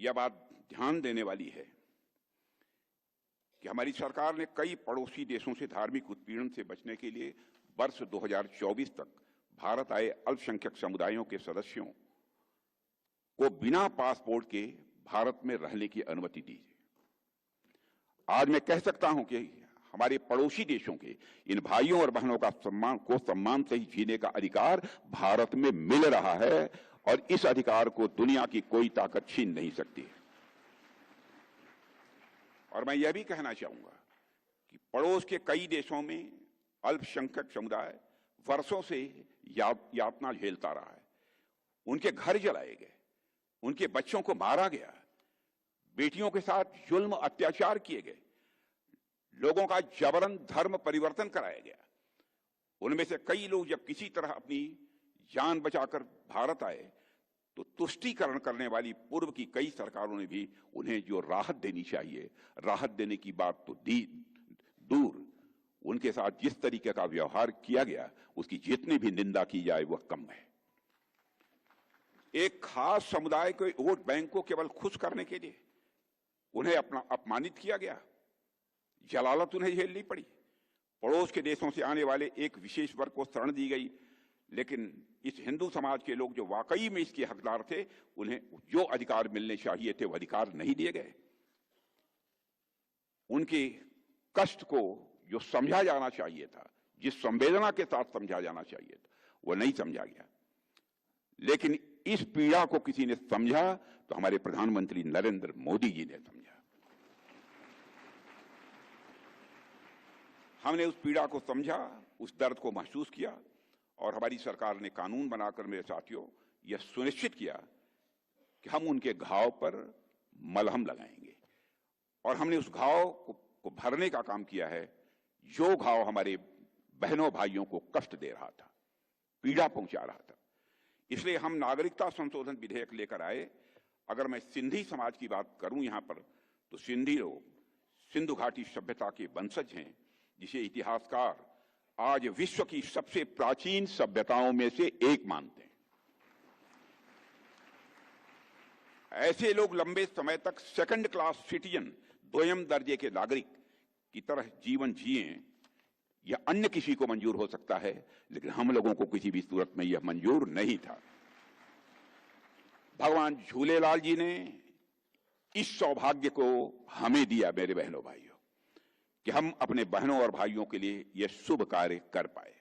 यह बात ध्यान देने वाली है कि हमारी सरकार ने कई पड़ोसी देशों से धार्मिक उत्पीड़न से बचने के लिए वर्ष 2024 तक भारत आए अल्पसंख्यक समुदायों के सदस्यों को बिना पासपोर्ट के भारत में रहने की अनुमति दी है। आज मैं कह सकता हूं कि हमारे पड़ोसी देशों के इन भाइयों और बहनों का सम्मान से ही जीने का अधिकार भारत में मिल रहा है और इस अधिकार को दुनिया की कोई ताकत छीन नहीं सकती। और मैं यह भी कहना चाहूंगा कि पड़ोस के कई देशों में अल्पसंख्यक समुदाय वर्षों से यातना झेलता रहा है। उनके घर जलाए गए, उनके बच्चों को मारा गया, बेटियों के साथ जुल्म अत्याचार किए गए, लोगों का जबरन धर्म परिवर्तन कराया गया। उनमें से कई लोग जब किसी तरह अपनी जान बचाकर भारत आए तो तुष्टीकरण करने वाली पूर्व की कई सरकारों ने भी उन्हें जो राहत देनी चाहिए, राहत देने की बात तो दूर, उनके साथ जिस तरीके का व्यवहार किया गया उसकी जितनी भी निंदा की जाए वह कम है। एक खास समुदाय के वोट बैंक को केवल खुश करने के लिए उन्हें अपना अपमानित किया गया, जलालत उन्हें झेलनी पड़ी। पड़ोस के देशों से आने वाले एक विशेष वर्ग को शरण दी गई, लेकिन इस हिंदू समाज के लोग जो वाकई में इसके हकदार थे उन्हें जो अधिकार मिलने चाहिए थे वो अधिकार नहीं दिए गए। उनके कष्ट को जो समझा जाना चाहिए था, जिस संवेदना के साथ समझा जाना चाहिए था, वो नहीं समझा गया। लेकिन इस पीड़ा को किसी ने समझा तो हमारे प्रधानमंत्री नरेंद्र मोदी जी ने समझा। हमने उस पीड़ा को समझा, उस दर्द को महसूस किया और हमारी सरकार ने कानून बनाकर मेरे साथियों यह सुनिश्चित किया कि हम उनके घाव पर मलहम लगाएंगे और हमने उस घाव को भरने का काम किया है जो घाव हमारे बहनों भाइयों को कष्ट दे रहा था, पीड़ा पहुंचा रहा था। इसलिए हम नागरिकता संशोधन विधेयक लेकर आए। अगर मैं सिंधी समाज की बात करूं यहां पर, तो सिंधी लोग सिंधु घाटी सभ्यता के वंशज हैं, जिसे इतिहासकार आज विश्व की सबसे प्राचीन सभ्यताओं में से एक मानते हैं। ऐसे लोग लंबे समय तक सेकंड क्लास सिटीजन, द्वयम दर्जे के नागरिक की तरह जीवन जिए, यह अन्य किसी को मंजूर हो सकता है, लेकिन हम लोगों को किसी भी सूरत में यह मंजूर नहीं था। भगवान झूलेलाल जी ने इस सौभाग्य को हमें दिया मेरे बहनों भाइयों, कि हम अपने बहनों और भाइयों के लिए यह शुभ कार्य कर पाए।